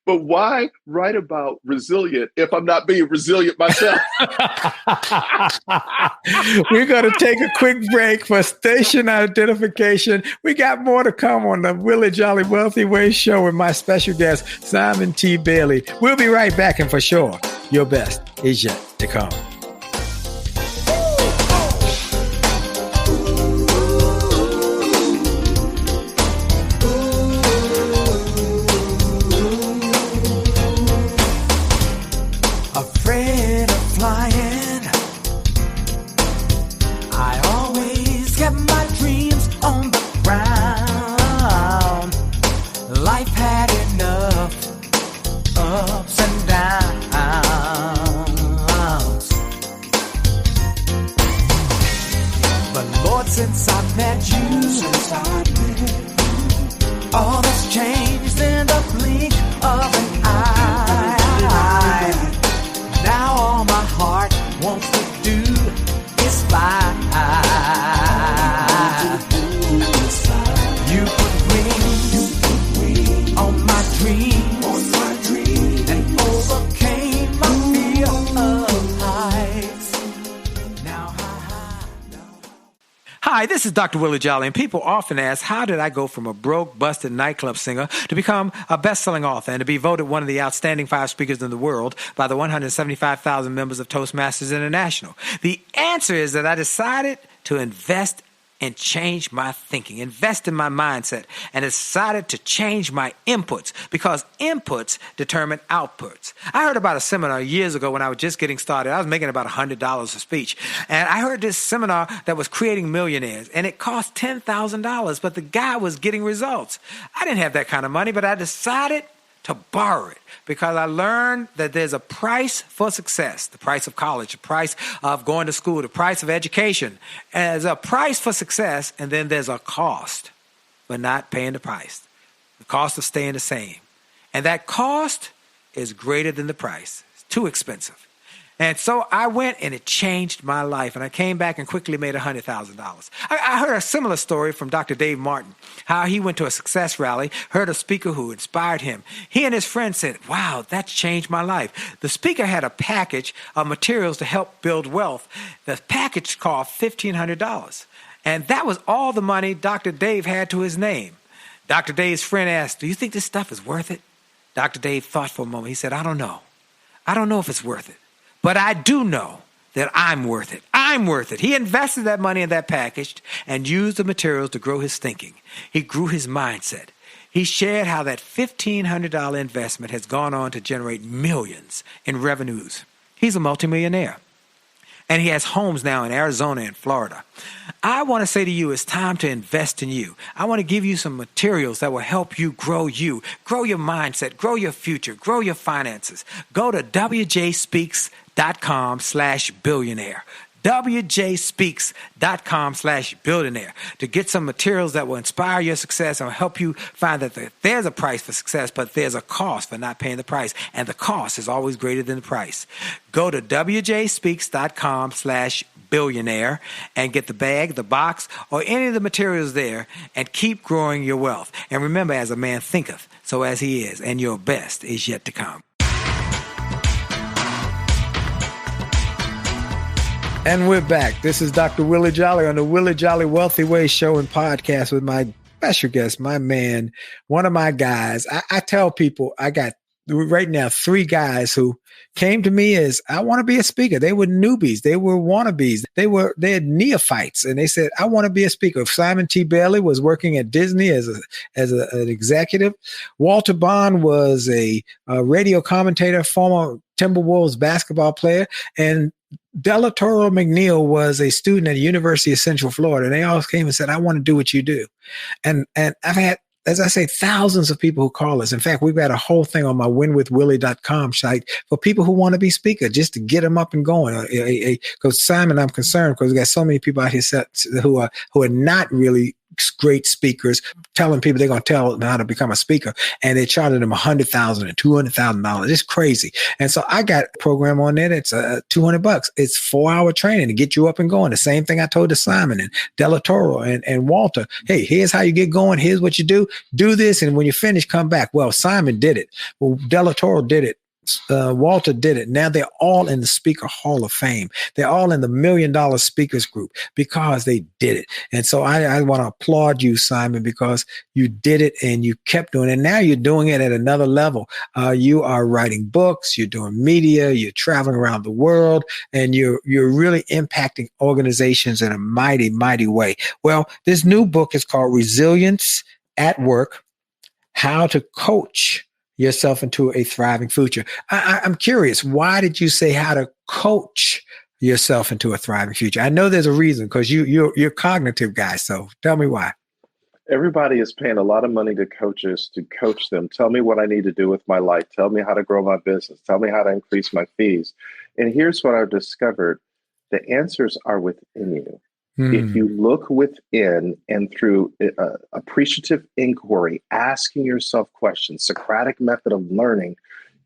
But why write about resilient if I'm not being resilient myself? We're going to take a quick break for station identification. We got more to come on the Willie Jolley Wealthy Way Show with my special guest, Simon T. Bailey. We'll be right back, and for sure, your best is yet to come. Lord, since I met you, all that's changed in the blink of an eye. Now all my heart wants to do is fly. You put wings on my dreams and overcame my fear of heights. Now high. Hi, this is Dr. Willie Jolley, and people often ask, how did I go from a broke, busted nightclub singer to become a best-selling author and to be voted one of the outstanding 5 speakers in the world by the 175,000 members of Toastmasters International? The answer is that I decided to invest and change my thinking, invest in my mindset, and decided to change my inputs because inputs determine outputs. I heard about a seminar years ago when I was just getting started. I was making about $100 a speech. And I heard this seminar that was creating millionaires, and it cost $10,000, but the guy was getting results. I didn't have that kind of money, but I decided to borrow it because I learned that there's a price for success, the price of college, the price of going to school, the price of education. And there's a price for success, and then there's a cost for not paying the price, the cost of staying the same. And that cost is greater than the price. It's too expensive. And so I went, and it changed my life. And I came back and quickly made $100,000. I heard a similar story from Dr. Dave Martin, how he went to a success rally, heard a speaker who inspired him. He and his friends said, wow, that's changed my life. The speaker had a package of materials to help build wealth. The package cost $1,500. And that was all the money Dr. Dave had to his name. Dr. Dave's friend asked, do you think this stuff is worth it? Dr. Dave thought for a moment. He said, I don't know. I don't know if it's worth it. But I do know that I'm worth it. I'm worth it. He invested that money in that package and used the materials to grow his thinking. He grew his mindset. He shared how that $1,500 investment has gone on to generate millions in revenues. He's a multimillionaire. And he has homes now in Arizona and Florida. I want to say to you, it's time to invest in you. I want to give you some materials that will help you, grow your mindset, grow your future, grow your finances. Go to wjspeaks.com/billionaire. wjspeaks.com/billionaire to get some materials that will inspire your success and help you find that there's a price for success, but there's a cost for not paying the price. And the cost is always greater than the price. Go to wjspeaks.com/billionaire and get the bag, the box, or any of the materials there and keep growing your wealth. And remember, as a man thinketh, so as he is, and your best is yet to come. And we're back. This is Dr. Willie Jolley on the Willie Jolley Wealthy Way show and podcast with my special guest, my man, one of my guys. I tell people I got right now 3 guys who came to me as, I want to be a speaker. They were newbies. They were wannabes. They had neophytes. And they said, I want to be a speaker. Simon T. Bailey was working at Disney as an executive. Walter Bond was a radio commentator, former Timberwolves basketball player. And Delatoro McNeil was a student at the University of Central Florida. And they all came and said, I want to do what you do. And I've had, as I say, thousands of people who call us. In fact, we've got a whole thing on my winwithwillie.com site for people who want to be speaker, just to get them up and going. Because Simon, I'm concerned because we got so many people out here who are not really great speakers, telling people they're going to tell them how to become a speaker, and they charging them $100,000 and $200,000. It's crazy. And so I got a program on there that's $200. It's 4-hour training to get you up and going. The same thing I told to Simon and Delatoro and Walter. Hey, here's how you get going. Here's what you do. Do this, and when you finish, come back. Well, Simon did it. Well, Delatoro did it. Walter did it. Now they're all in the Speaker Hall of Fame. They're all in the $1 Million Speakers Group because they did it. And so I want to applaud you, Simon, because you did it and you kept doing it. And now you're doing it at another level. You are writing books, you're doing media, you're traveling around the world, and you're really impacting organizations in a mighty, mighty way. Well, this new book is called Resilience at Work: How to Coach Yourself into a Thriving Future. I'm curious, why did you say how to coach yourself into a thriving future? I know there's a reason, because you're a cognitive guy. So tell me why. Everybody is paying a lot of money to coaches to coach them. Tell me what I need to do with my life. Tell me how to grow my business. Tell me how to increase my fees. And here's what I've discovered. The answers are within you. If you look within and through appreciative inquiry, asking yourself questions, Socratic method of learning,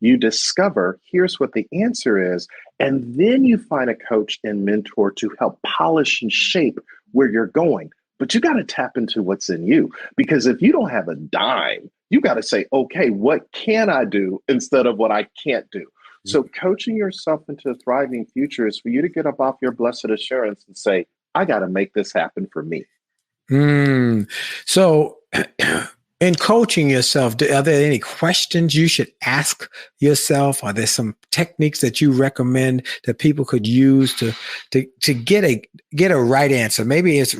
you discover here's what the answer is. And then you find a coach and mentor to help polish and shape where you're going. But you got to tap into what's in you, because if you don't have a dime, you got to say, okay, what can I do instead of what I can't do? So coaching yourself into a thriving future is for you to get up off your blessed assurance and say, I got to make this happen for me. So in coaching yourself, are there any questions you should ask yourself? Are there some techniques that you recommend that people could use to get a right answer? Maybe it's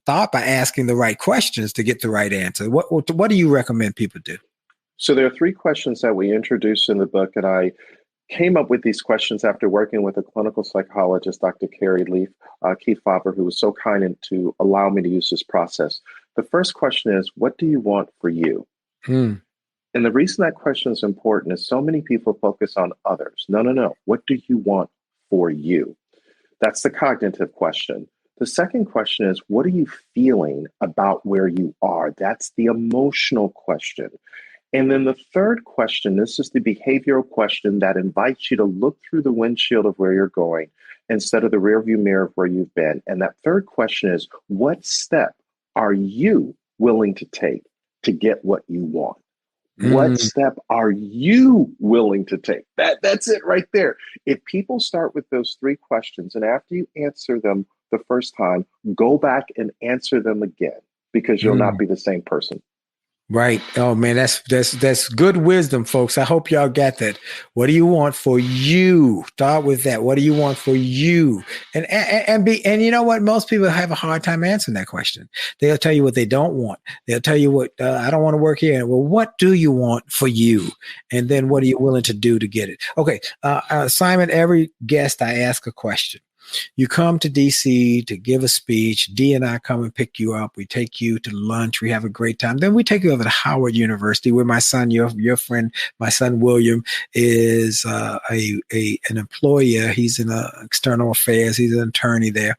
thought by asking the right questions to get the right answer. What do you recommend people do? So there are 3 questions that we introduced in the book, and I came up with these questions after working with a clinical psychologist, Dr. Carrie Keith Faber, who was so kind to allow me to use this process. The first question is, what do you want for you? And the reason that question is important is so many people focus on others. No. What do you want for you? That's the cognitive question. The second question is, what are you feeling about where you are? That's the emotional question. And then the third question, this is the behavioral question that invites you to look through the windshield of where you're going instead of the rearview mirror of where you've been. And that third question is, what step are you willing to take to get what you want? What step are you willing to take? That's it right there. If people start with those 3 questions, and after you answer them the first time, go back and answer them again, because you'll not be the same person. Right. Oh man, that's good wisdom, folks. I hope y'all got that. What do you want for you? Start with that. What do you want for you? And you know what? Most people have a hard time answering that question. They'll tell you what they don't want. They'll tell you what I don't want to work here. Well, what do you want for you? And then what are you willing to do to get it? Okay, Simon. Every guest I ask a question. You come to DC to give a speech. Dee and I come and pick you up. We take you to lunch. We have a great time. Then we take you over to Howard University, where my son, your friend, my son William, is an employer. He's in external affairs. He's an attorney there,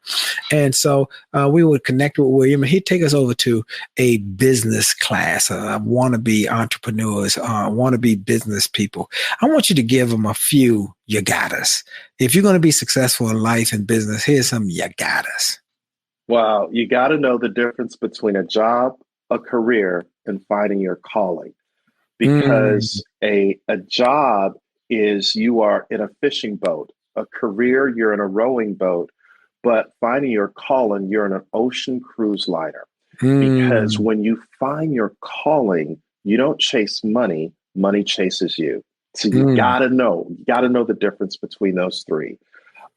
and so we would connect with William, and he'd take us over to a business class. Wannabe entrepreneurs, wannabe business people. I want you to give them a few you got us. If you're going to be successful in life and business, here's some you got us. Wow. You got to know the difference between a job, a career, and finding your calling. Because a job is you are in a fishing boat. A career, you're in a rowing boat. But finding your calling, you're in an ocean cruise liner. Because when you find your calling, you don't chase money. Money chases you. So you gotta know the difference between those 3.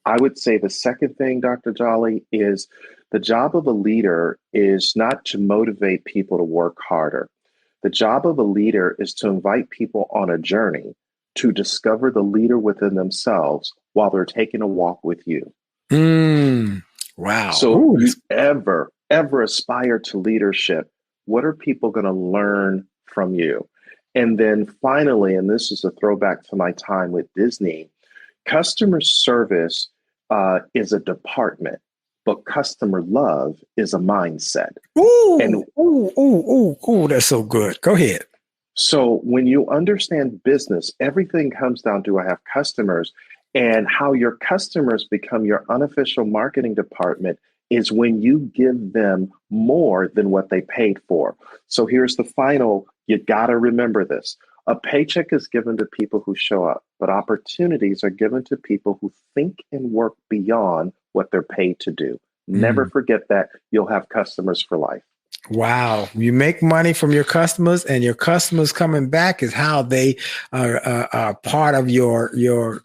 I would say the second thing, Dr. Jolley, is the job of a leader is not to motivate people to work harder. The job of a leader is to invite people on a journey to discover the leader within themselves while they're taking a walk with you. Wow. So if you ever aspire to leadership, what are people going to learn from you? And then finally, and this is a throwback to my time with Disney, customer service is a department, but customer love is a mindset. That's so good. Go ahead. So when you understand business, everything comes down to I have customers, and how your customers become your unofficial marketing department is when you give them more than what they paid for. So here's the final. You got to remember this. A paycheck is given to people who show up, but opportunities are given to people who think and work beyond what they're paid to do. Never forget that. You'll have customers for life. Wow. You make money from your customers, and your customers coming back is how they are part of your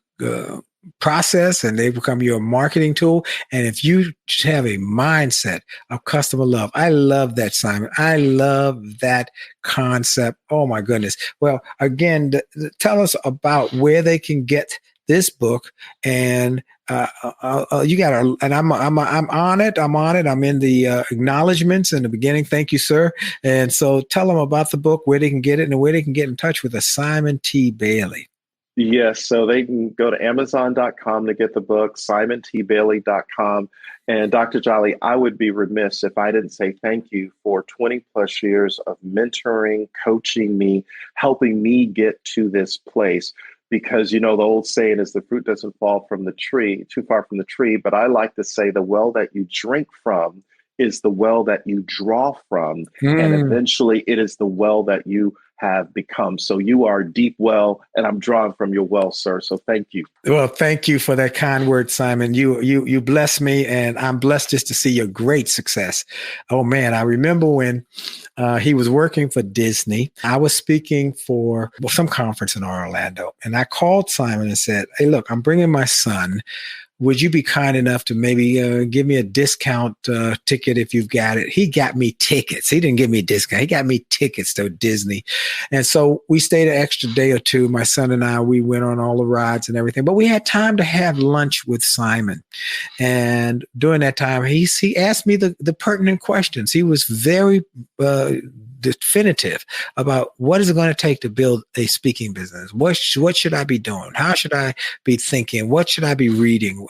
process, and they become your marketing tool. And if you have a mindset of customer love, I love that, Simon. I love that concept. Oh my goodness. Well, again, tell us about where they can get this book, and you got and I'm on it. I'm in the acknowledgments in the beginning. Thank you, sir. And so tell them about the book, where they can get it, and where they can get in touch with Simon T. Bailey. Yes, so they can go to Amazon.com to get the book, SimonTBailey.com. And Dr. Jolley, I would be remiss if I didn't say thank you for 20 plus years of mentoring, coaching me, helping me get to this place. Because, the old saying is the fruit doesn't fall from the tree, too far from the tree. But I like to say the well that you drink from is the well that you draw from. And eventually it is the well that you have become. So you are a deep well, and I'm drawing from your well, sir. So thank you. Well, thank you for that kind word, Simon. You bless me, and I'm blessed just to see your great success. Oh man, I remember when he was working for Disney. I was speaking for some conference in Orlando, and I called Simon and said, "Hey, look, I'm bringing my son. Would you be kind enough to maybe give me a discount ticket if you've got it?" He got me tickets. He didn't give me a discount. He got me tickets to Disney. And so we stayed an extra day or two. My son and I, we went on all the rides and everything. But we had time to have lunch with Simon. And during that time, he asked me the pertinent questions. He was very definitive about what is it going to take to build a speaking business. What should I be doing? How should I be thinking? What should I be reading?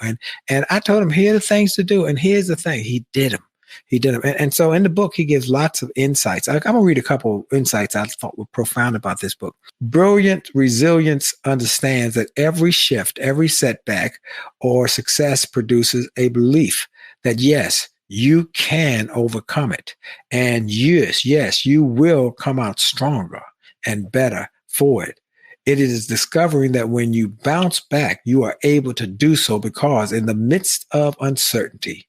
And I told him, here are the things to do. And here's the thing. He did them. And so in the book, he gives lots of insights. I'm going to read a couple insights I thought were profound about this book. Brilliant resilience understands that every shift, every setback or success produces a belief that yes, you can overcome it. And yes, you will come out stronger and better for it. It is discovering that when you bounce back, you are able to do so because in the midst of uncertainty,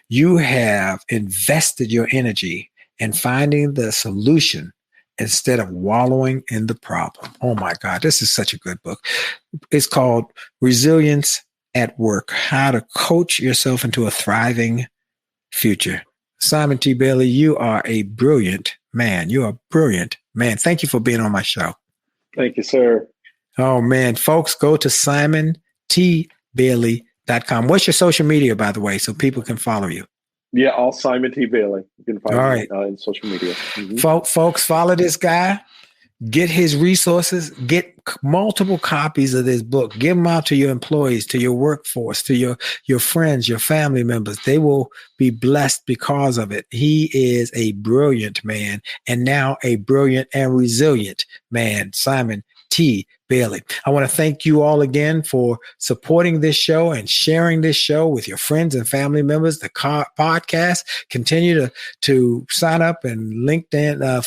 you have invested your energy in finding the solution instead of wallowing in the problem. Oh my God, this is such a good book. It's called Resilience at Work, How to Coach Yourself into a Thriving Future. Simon T. Bailey, you are a brilliant man. You are a brilliant man. Thank you for being on my show. Thank you, sir. Oh, man. Folks, go to SimonTBailey.com. What's your social media, by the way, so people can follow you? Yeah, all Simon T. Bailey. You can find all me right. In social media. Mm-hmm. Folks, follow this guy. Get his resources, get multiple copies of this book, give them out to your employees, to your workforce, to your friends, your family members. They will be blessed because of it. He is a brilliant man, and now a brilliant and resilient man, Simon T. Bailey. I want to thank you all again for supporting this show and sharing this show with your friends and family members. The podcast, continue to sign up and LinkedIn,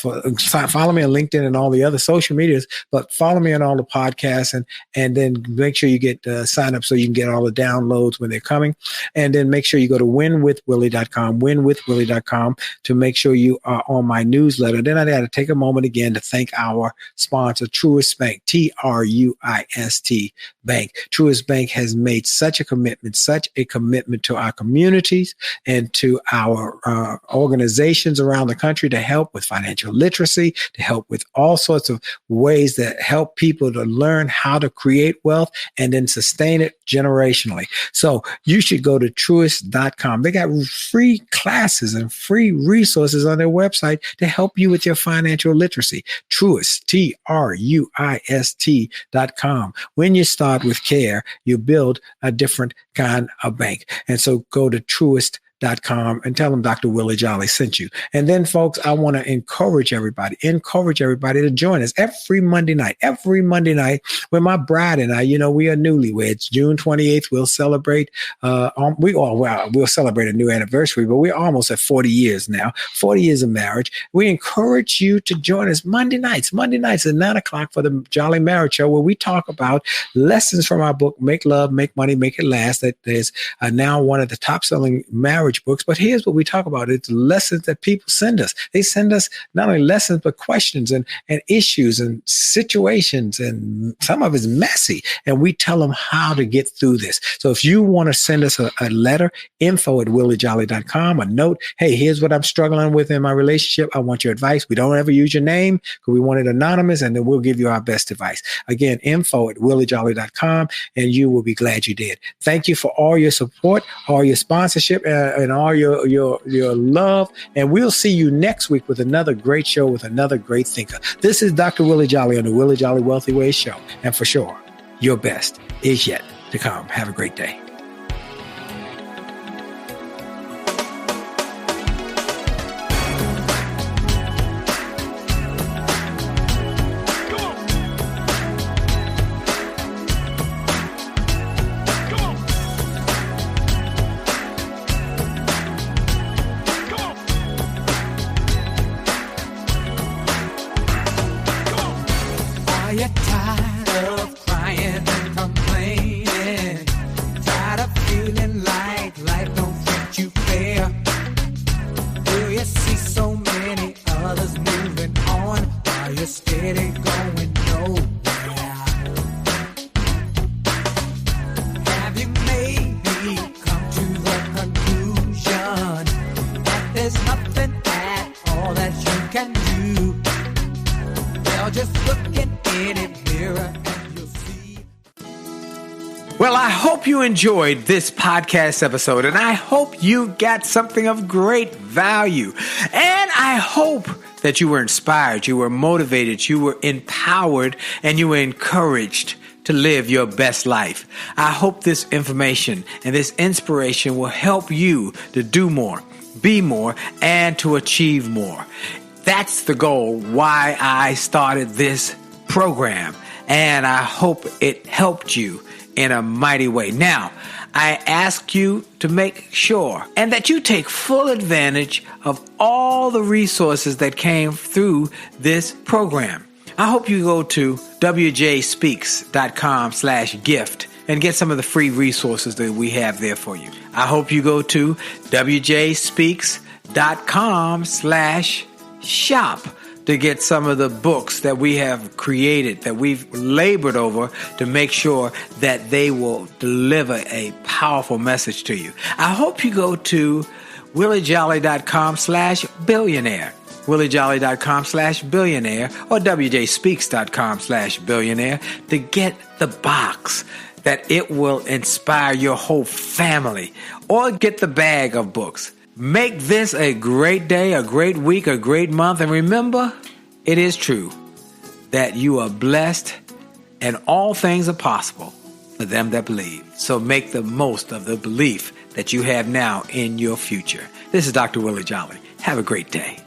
follow me on LinkedIn and all the other social medias, but follow me on all the podcasts and then make sure you get sign up so you can get all the downloads when they're coming. And then make sure you go to winwithwillie.com to make sure you are on my newsletter. Then I got to take a moment again to thank our sponsor, Truist Bank, TRUIST Bank. Truist Bank has made such a commitment to our communities and to our organizations around the country to help with financial literacy, to help with all sorts of ways that help people to learn how to create wealth and then sustain it generationally. So you should go to truist.com. They got free classes and free resources on their website to help you with your financial literacy. Truist, TRUIST.com. When you start with care, you build a different kind of bank. And so go to Truist.com and tell them Dr. Willie Jolley sent you. And then, folks, I want to encourage everybody to join us every Monday night with my bride and I. We are newlyweds. June 28th, we'll celebrate. We'll celebrate a new anniversary, but we're almost at 40 years now, 40 years of marriage. We encourage you to join us Monday nights at 9:00 for the Jolly Marriage Show, where we talk about lessons from our book, Make Love, Make Money, Make It Last. That is now one of the top-selling marriage books. But here's what we talk about. It's lessons that people send us. They send us not only lessons, but questions and issues and situations. And some of it's messy. And we tell them how to get through this. So if you want to send us a letter, info@williejolly.com, a note. Hey, here's what I'm struggling with in my relationship. I want your advice. We don't ever use your name because we want it anonymous, and then we'll give you our best advice. Again, info@williejolly.com, and you will be glad you did. Thank you for all your support, all your sponsorship. and all your love. And we'll see you next week with another great show with another great thinker. This is Dr. Willie Jolley on the Willie Jolley Wealthy Ways Show. And for sure, your best is yet to come. Have a great day. Well, I hope you enjoyed this podcast episode, and I hope you got something of great value. And I hope that you were inspired, you were motivated, you were empowered, and you were encouraged to live your best life. I hope this information and this inspiration will help you to do more, be more, and to achieve more. That's the goal why I started this program, and I hope it helped you in a mighty way. Now, I ask you to make sure and that you take full advantage of all the resources that came through this program. I hope you go to wjspeaks.com/gift and get some of the free resources that we have there for you. I hope you go to wjspeaks.com/shop to get some of the books that we have created, that we've labored over to make sure that they will deliver a powerful message to you. I hope you go to williejolly.com/billionaire, williejolly.com/billionaire, or wjspeaks.com/billionaire to get the box that it will inspire your whole family, or get the bag of books. Make this a great day, a great week, a great month. And remember, it is true that you are blessed and all things are possible for them that believe. So make the most of the belief that you have now in your future. This is Dr. Willie Jolley. Have a great day.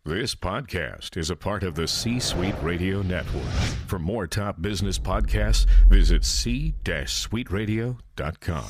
This podcast is a part of the C-Suite Radio Network. For more top business podcasts, visit c-suiteradio.com.